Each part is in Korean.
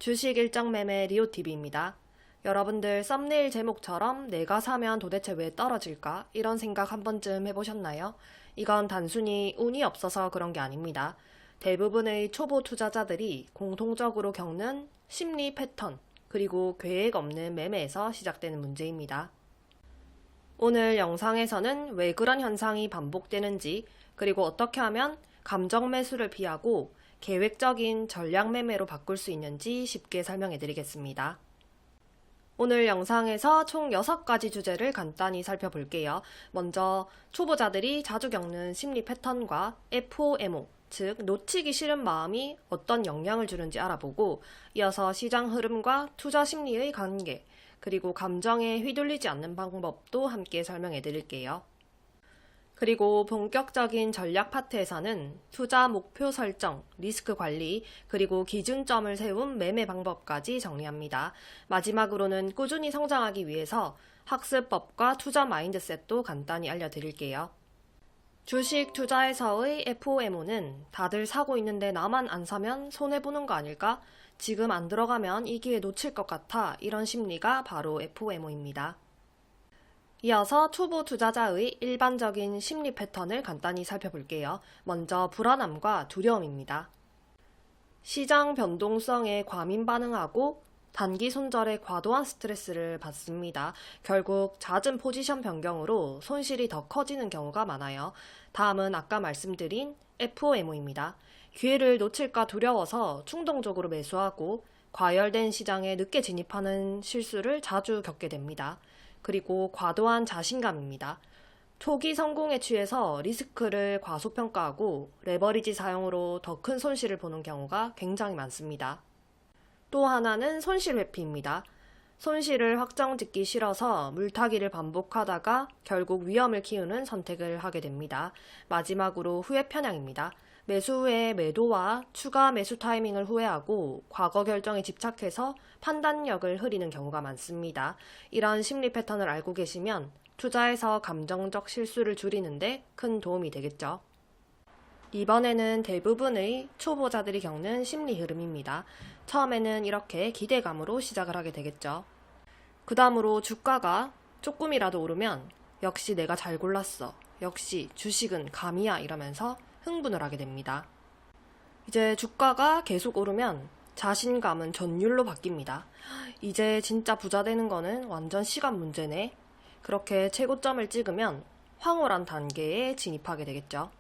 주식 일정 매매 리오TV입니다. 여러분들 썸네일 제목처럼 내가 사면 도대체 왜 떨어질까? 이런 생각 한 번쯤 해보셨나요? 이건 단순히 운이 없어서 그런 게 아닙니다. 대부분의 초보 투자자들이 공통적으로 겪는 심리 패턴, 그리고 계획 없는 매매에서 시작되는 문제입니다. 오늘 영상에서는 왜 그런 현상이 반복되는지, 그리고 어떻게 하면 감정 매수를 피하고 계획적인 전략 매매로 바꿀 수 있는지 쉽게 설명해 드리겠습니다. 오늘 영상에서 총 6가지 주제를 간단히 살펴볼게요. 먼저 초보자들이 자주 겪는 심리 패턴과 FOMO, 즉 놓치기 싫은 마음이 어떤 영향을 주는지 알아보고, 이어서 시장 흐름과 투자 심리의 관계, 그리고 감정에 휘둘리지 않는 방법도 함께 설명해 드릴게요. 그리고 본격적인 전략 파트에서는 투자 목표 설정, 리스크 관리, 그리고 기준점을 세운 매매 방법까지 정리합니다. 마지막으로는 꾸준히 성장하기 위해서 학습법과 투자 마인드셋도 간단히 알려드릴게요. 주식 투자에서의 FOMO는 다들 사고 있는데 나만 안 사면 손해보는 거 아닐까? 지금 안 들어가면 이 기회 놓칠 것 같아. 이런 심리가 바로 FOMO입니다. 이어서 초보 투자자의 일반적인 심리 패턴을 간단히 살펴볼게요. 먼저 불안함과 두려움입니다. 시장 변동성에 과민 반응하고 단기 손절에 과도한 스트레스를 받습니다. 결국 잦은 포지션 변경으로 손실이 더 커지는 경우가 많아요. 다음은 아까 말씀드린 FOMO입니다. 기회를 놓칠까 두려워서 충동적으로 매수하고 과열된 시장에 늦게 진입하는 실수를 자주 겪게 됩니다. 그리고 과도한 자신감입니다. 초기 성공에 취해서 리스크를 과소평가하고 레버리지 사용으로 더 큰 손실을 보는 경우가 굉장히 많습니다. 또 하나는 손실 회피입니다. 손실을 확정짓기 싫어서 물타기를 반복하다가 결국 위험을 키우는 선택을 하게 됩니다. 마지막으로 후회 편향입니다. 매수 후에 매도와 추가 매수 타이밍을 후회하고 과거 결정에 집착해서 판단력을 흐리는 경우가 많습니다. 이런 심리 패턴을 알고 계시면 투자에서 감정적 실수를 줄이는데 큰 도움이 되겠죠. 이번에는 대부분의 초보자들이 겪는 심리 흐름입니다. 처음에는 이렇게 기대감으로 시작을 하게 되겠죠. 그 다음으로 주가가 조금이라도 오르면 역시 내가 잘 골랐어. 역시 주식은 감이야 이러면서 흥분을 하게 됩니다. 이제 주가가 계속 오르면 자신감은 전율로 바뀝니다. 이제 진짜 부자 되는 거는 완전 시간 문제네. 그렇게 최고점을 찍으면 황홀한 단계에 진입하게 되겠죠.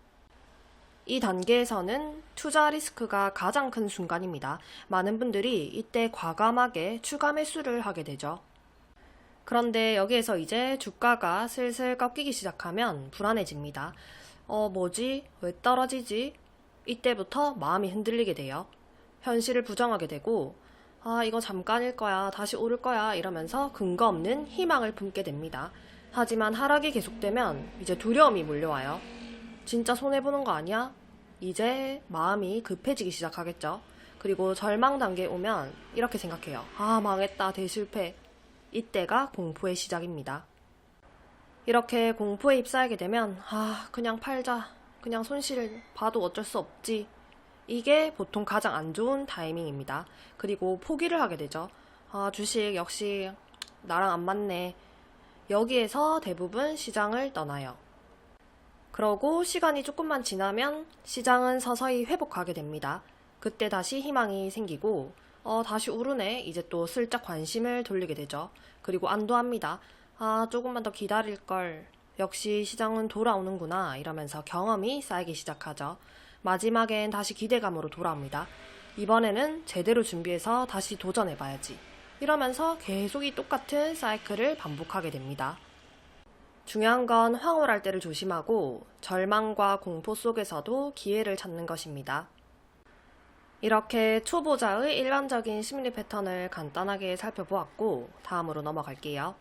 이 단계에서는 투자 리스크가 가장 큰 순간입니다. 많은 분들이 이때 과감하게 추가 매수를 하게 되죠. 그런데 여기에서 이제 주가가 슬슬 꺾이기 시작하면 불안해집니다. 뭐지? 왜 떨어지지? 이때부터 마음이 흔들리게 돼요. 현실을 부정하게 되고, 이거 잠깐일 거야, 다시 오를 거야 이러면서 근거 없는 희망을 품게 됩니다. 하지만 하락이 계속되면 이제 두려움이 몰려와요. 진짜 손해보는 거 아니야? 이제 마음이 급해지기 시작하겠죠. 그리고 절망 단계에 오면 이렇게 생각해요. 망했다, 대실패. 이때가 공포의 시작입니다. 이렇게 공포에 휩싸이게 되면 그냥 팔자, 그냥 손실 봐도 어쩔 수 없지. 이게 보통 가장 안 좋은 타이밍입니다. 그리고 포기를 하게 되죠. 주식 역시 나랑 안 맞네. 여기에서 대부분 시장을 떠나요. 그러고 시간이 조금만 지나면 시장은 서서히 회복하게 됩니다. 그때 다시 희망이 생기고 다시 오르네. 이제 또 슬쩍 관심을 돌리게 되죠. 그리고 안도합니다. 조금만 더 기다릴걸. 역시 시장은 돌아오는구나. 이러면서 경험이 쌓이기 시작하죠. 마지막엔 다시 기대감으로 돌아옵니다. 이번에는 제대로 준비해서 다시 도전해봐야지. 이러면서 계속 이 똑같은 사이클을 반복하게 됩니다. 중요한 건 황홀할 때를 조심하고 절망과 공포 속에서도 기회를 찾는 것입니다. 이렇게 초보자의 일반적인 심리 패턴을 간단하게 살펴보았고 다음으로 넘어갈게요.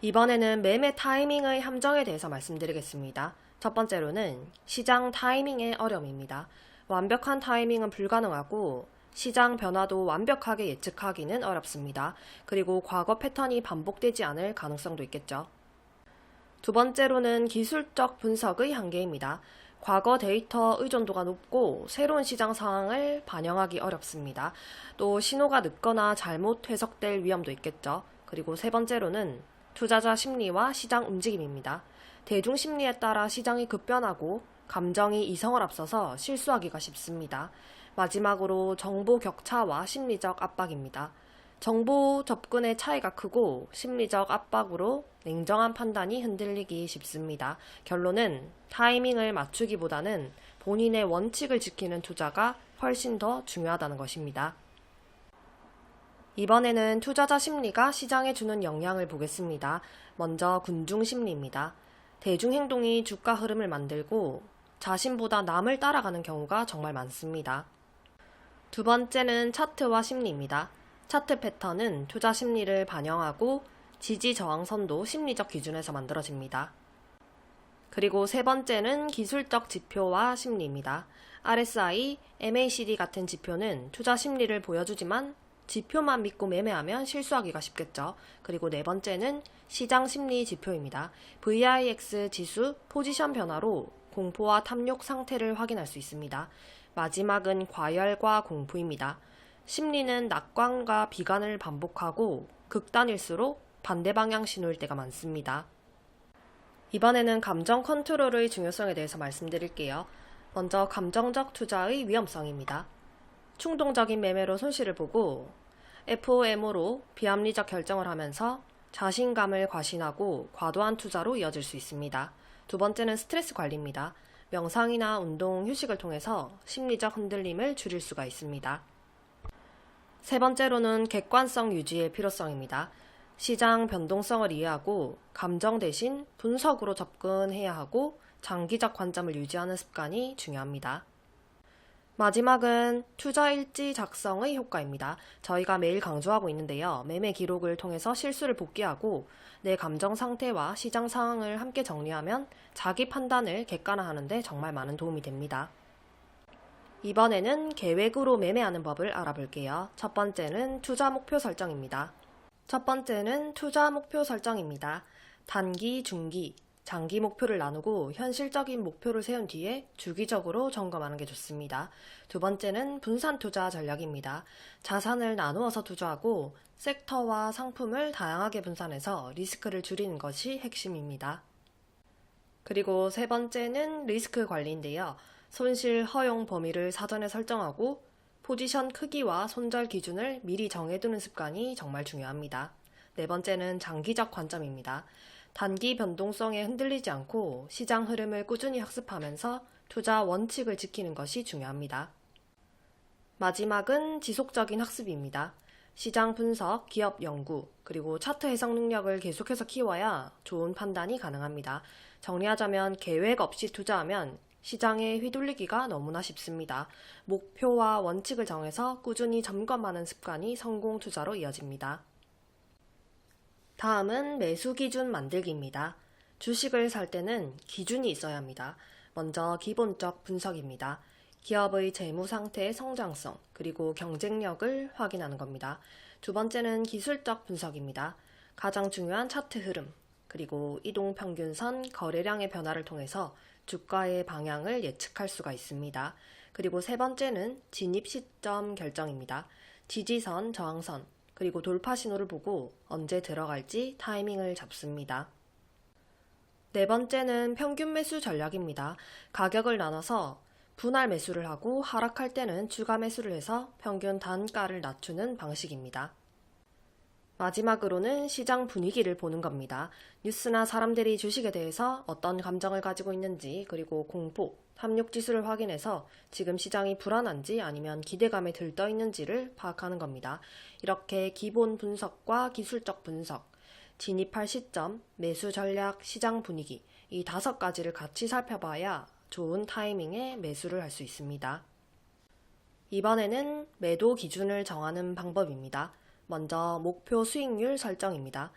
이번에는 매매 타이밍의 함정에 대해서 말씀드리겠습니다. 첫 번째로는 시장 타이밍의 어려움입니다. 완벽한 타이밍은 불가능하고 시장 변화도 완벽하게 예측하기는 어렵습니다. 그리고 과거 패턴이 반복되지 않을 가능성도 있겠죠. 두 번째로는 기술적 분석의 한계입니다. 과거 데이터 의존도가 높고 새로운 시장 상황을 반영하기 어렵습니다. 또 신호가 늦거나 잘못 해석될 위험도 있겠죠. 그리고 세 번째로는 투자자 심리와 시장 움직임입니다. 대중 심리에 따라 시장이 급변하고 감정이 이성을 앞서서 실수하기가 쉽습니다. 마지막으로 정보 격차와 심리적 압박입니다. 정보 접근의 차이가 크고 심리적 압박으로 냉정한 판단이 흔들리기 쉽습니다. 결론은 타이밍을 맞추기보다는 본인의 원칙을 지키는 투자가 훨씬 더 중요하다는 것입니다. 이번에는 투자자 심리가 시장에 주는 영향을 보겠습니다. 먼저 군중 심리입니다. 대중 행동이 주가 흐름을 만들고 자신보다 남을 따라가는 경우가 정말 많습니다. 두 번째는 차트와 심리입니다. 차트 패턴은 투자 심리를 반영하고 지지 저항선도 심리적 기준에서 만들어집니다. 그리고 세 번째는 기술적 지표와 심리입니다. RSI, MACD 같은 지표는 투자 심리를 보여주지만 지표만 믿고 매매하면 실수하기가 쉽겠죠. 그리고 네 번째는 시장 심리 지표입니다. VIX 지수 포지션 변화로 공포와 탐욕 상태를 확인할 수 있습니다. 마지막은 과열과 공포입니다. 심리는 낙관과 비관을 반복하고 극단일수록 반대 방향 신호일 때가 많습니다. 이번에는 감정 컨트롤의 중요성에 대해서 말씀드릴게요. 먼저 감정적 투자의 위험성입니다. 충동적인 매매로 손실을 보고 FOMO로 비합리적 결정을 하면서 자신감을 과신하고 과도한 투자로 이어질 수 있습니다. 두 번째는 스트레스 관리입니다. 명상이나 운동, 휴식을 통해서 심리적 흔들림을 줄일 수가 있습니다. 세 번째로는 객관성 유지의 필요성입니다. 시장 변동성을 이해하고 감정 대신 분석으로 접근해야 하고 장기적 관점을 유지하는 습관이 중요합니다. 마지막은 투자 일지 작성의 효과입니다. 저희가 매일 강조하고 있는데요. 매매 기록을 통해서 실수를 복귀하고 내 감정 상태와 시장 상황을 함께 정리하면 자기 판단을 객관화하는 데 정말 많은 도움이 됩니다. 이번에는 계획으로 매매하는 법을 알아볼게요. 첫 번째는 투자 목표 설정입니다. 단기, 중기, 장기 목표를 나누고 현실적인 목표를 세운 뒤에 주기적으로 점검하는 게 좋습니다. 두 번째는 분산 투자 전략입니다. 자산을 나누어서 투자하고 섹터와 상품을 다양하게 분산해서 리스크를 줄이는 것이 핵심입니다. 그리고 세 번째는 리스크 관리인데요. 손실 허용 범위를 사전에 설정하고 포지션 크기와 손절 기준을 미리 정해두는 습관이 정말 중요합니다. 네 번째는 장기적 관점입니다. 단기 변동성에 흔들리지 않고 시장 흐름을 꾸준히 학습하면서 투자 원칙을 지키는 것이 중요합니다. 마지막은 지속적인 학습입니다. 시장 분석, 기업 연구, 그리고 차트 해석 능력을 계속해서 키워야 좋은 판단이 가능합니다. 정리하자면 계획 없이 투자하면 시장에 휘둘리기가 너무나 쉽습니다. 목표와 원칙을 정해서 꾸준히 점검하는 습관이 성공 투자로 이어집니다. 다음은 매수 기준 만들기입니다. 주식을 살 때는 기준이 있어야 합니다. 먼저 기본적 분석입니다. 기업의 재무 상태의 성장성, 그리고 경쟁력을 확인하는 겁니다. 두 번째는 기술적 분석입니다. 가장 중요한 차트 흐름, 그리고 이동평균선, 거래량의 변화를 통해서 주가의 방향을 예측할 수가 있습니다. 그리고 세 번째는 진입 시점 결정입니다. 지지선, 저항선, 그리고 돌파 신호를 보고 언제 들어갈지 타이밍을 잡습니다. 네 번째는 평균 매수 전략입니다. 가격을 나눠서 분할 매수를 하고 하락할 때는 추가 매수를 해서 평균 단가를 낮추는 방식입니다. 마지막으로는 시장 분위기를 보는 겁니다. 뉴스나 사람들이 주식에 대해서 어떤 감정을 가지고 있는지, 그리고 공포, 탐욕 지수를 확인해서 지금 시장이 불안한지 아니면 기대감에 들떠 있는지를 파악하는 겁니다. 이렇게 기본 분석과 기술적 분석, 진입할 시점, 매수 전략, 시장 분위기, 이 5가지를 같이 살펴봐야 좋은 타이밍에 매수를 할 수 있습니다. 이번에는 매도 기준을 정하는 방법입니다. 먼저 목표 수익률 설정입니다.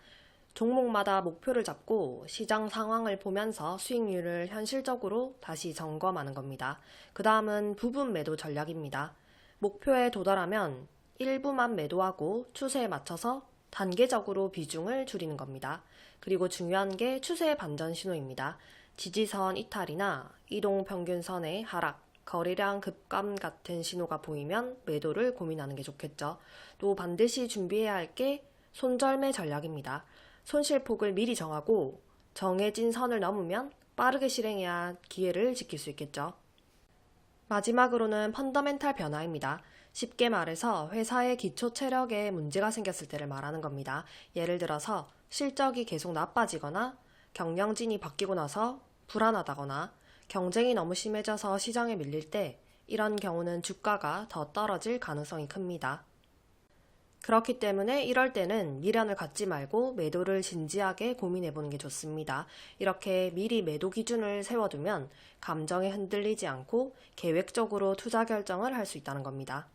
종목마다 목표를 잡고 시장 상황을 보면서 수익률을 현실적으로 다시 점검하는 겁니다. 그 다음은 부분 매도 전략입니다. 목표에 도달하면 일부만 매도하고 추세에 맞춰서 단계적으로 비중을 줄이는 겁니다. 그리고 중요한 게 추세 반전 신호입니다. 지지선 이탈이나 이동평균선의 하락, 거래량 급감 같은 신호가 보이면 매도를 고민하는 게 좋겠죠. 또 반드시 준비해야 할 게 손절매 전략입니다. 손실폭을 미리 정하고 정해진 선을 넘으면 빠르게 실행해야 기회를 지킬 수 있겠죠. 마지막으로는 펀더멘탈 변화입니다. 쉽게 말해서 회사의 기초 체력에 문제가 생겼을 때를 말하는 겁니다. 예를 들어서 실적이 계속 나빠지거나 경영진이 바뀌고 나서 불안하다거나 경쟁이 너무 심해져서 시장에 밀릴 때 이런 경우는 주가가 더 떨어질 가능성이 큽니다. 그렇기 때문에 이럴 때는 미련을 갖지 말고 매도를 진지하게 고민해보는 게 좋습니다. 이렇게 미리 매도 기준을 세워두면 감정에 흔들리지 않고 계획적으로 투자 결정을 할 수 있다는 겁니다.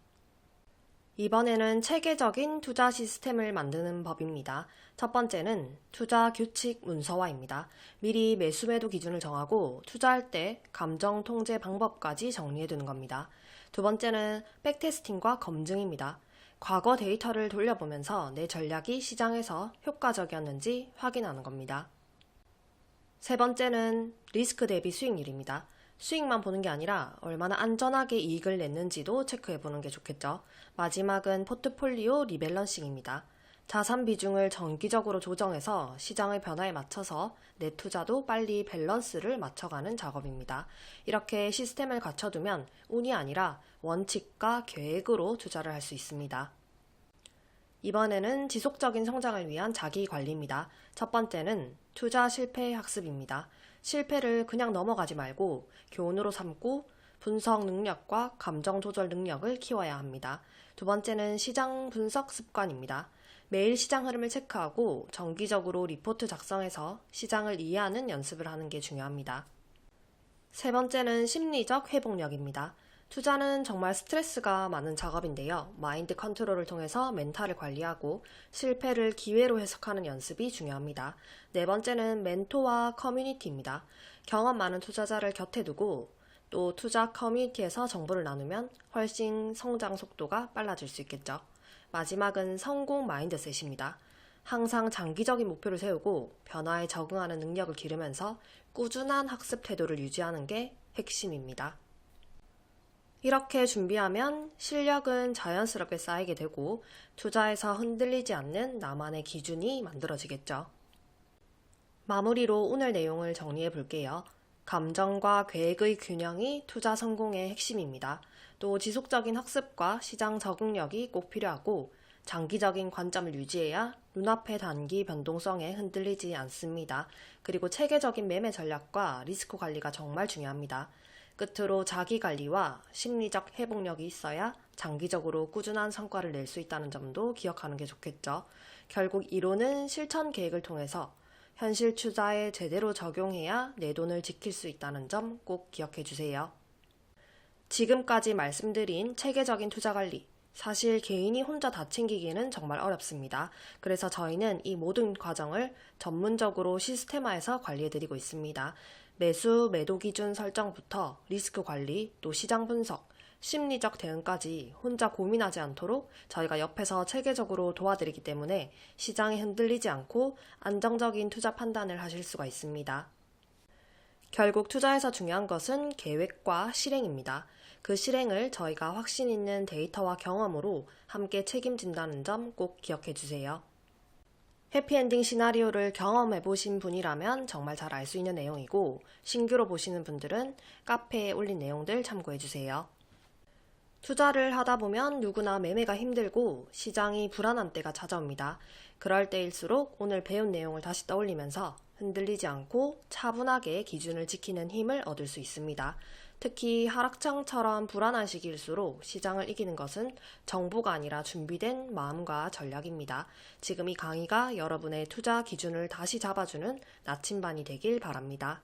이번에는 체계적인 투자 시스템을 만드는 법입니다. 첫 번째는 투자 규칙 문서화입니다. 미리 매수 매도 기준을 정하고 투자할 때 감정 통제 방법까지 정리해두는 겁니다. 두 번째는 백테스팅과 검증입니다. 과거 데이터를 돌려보면서 내 전략이 시장에서 효과적이었는지 확인하는 겁니다. 세 번째는 리스크 대비 수익률입니다. 수익만 보는 게 아니라 얼마나 안전하게 이익을 냈는지도 체크해보는 게 좋겠죠. 마지막은 포트폴리오 리밸런싱입니다. 자산 비중을 정기적으로 조정해서 시장의 변화에 맞춰서 내 투자도 빨리 밸런스를 맞춰가는 작업입니다. 이렇게 시스템을 갖춰두면 운이 아니라 원칙과 계획으로 투자를 할 수 있습니다. 이번에는 지속적인 성장을 위한 자기 관리입니다. 첫 번째는 투자 실패 학습입니다. 실패를 그냥 넘어가지 말고 교훈으로 삼고 분석 능력과 감정 조절 능력을 키워야 합니다. 두 번째는 시장 분석 습관입니다. 매일 시장 흐름을 체크하고 정기적으로 리포트 작성해서 시장을 이해하는 연습을 하는 게 중요합니다. 세 번째는 심리적 회복력입니다. 투자는 정말 스트레스가 많은 작업인데요. 마인드 컨트롤을 통해서 멘탈을 관리하고 실패를 기회로 해석하는 연습이 중요합니다. 네 번째는 멘토와 커뮤니티입니다. 경험 많은 투자자를 곁에 두고 또 투자 커뮤니티에서 정보를 나누면 훨씬 성장 속도가 빨라질 수 있겠죠. 마지막은 성공 마인드셋입니다. 항상 장기적인 목표를 세우고 변화에 적응하는 능력을 기르면서 꾸준한 학습 태도를 유지하는 게 핵심입니다. 이렇게 준비하면 실력은 자연스럽게 쌓이게 되고 투자에서 흔들리지 않는 나만의 기준이 만들어지겠죠. 마무리로 오늘 내용을 정리해 볼게요. 감정과 계획의 균형이 투자 성공의 핵심입니다. 또 지속적인 학습과 시장 적응력이 꼭 필요하고 장기적인 관점을 유지해야 눈앞의 단기 변동성에 흔들리지 않습니다. 그리고 체계적인 매매 전략과 리스크 관리가 정말 중요합니다. 끝으로 자기 관리와 심리적 회복력이 있어야 장기적으로 꾸준한 성과를 낼 수 있다는 점도 기억하는 게 좋겠죠. 결국 이론은 실천 계획을 통해서 현실 투자에 제대로 적용해야 내 돈을 지킬 수 있다는 점 꼭 기억해 주세요. 지금까지 말씀드린 체계적인 투자 관리, 사실 개인이 혼자 다 챙기기는 정말 어렵습니다. 그래서 저희는 이 모든 과정을 전문적으로 시스템화해서 관리해드리고 있습니다. 매수, 매도 기준 설정부터 리스크 관리, 또 시장 분석, 심리적 대응까지 혼자 고민하지 않도록 저희가 옆에서 체계적으로 도와드리기 때문에 시장에 흔들리지 않고 안정적인 투자 판단을 하실 수가 있습니다. 결국 투자에서 중요한 것은 계획과 실행입니다. 그 실행을 저희가 확신 있는 데이터와 경험으로 함께 책임진다는 점 꼭 기억해 주세요. 해피엔딩 시나리오를 경험해 보신 분이라면 정말 잘 알 수 있는 내용이고 신규로 보시는 분들은 카페에 올린 내용들 참고해 주세요. 투자를 하다 보면 누구나 매매가 힘들고 시장이 불안한 때가 찾아옵니다. 그럴 때일수록 오늘 배운 내용을 다시 떠올리면서 흔들리지 않고 차분하게 기준을 지키는 힘을 얻을 수 있습니다. 특히 하락장처럼 불안한 시기일수록 시장을 이기는 것은 정보가 아니라 준비된 마음과 전략입니다. 지금 이 강의가 여러분의 투자 기준을 다시 잡아주는 나침반이 되길 바랍니다.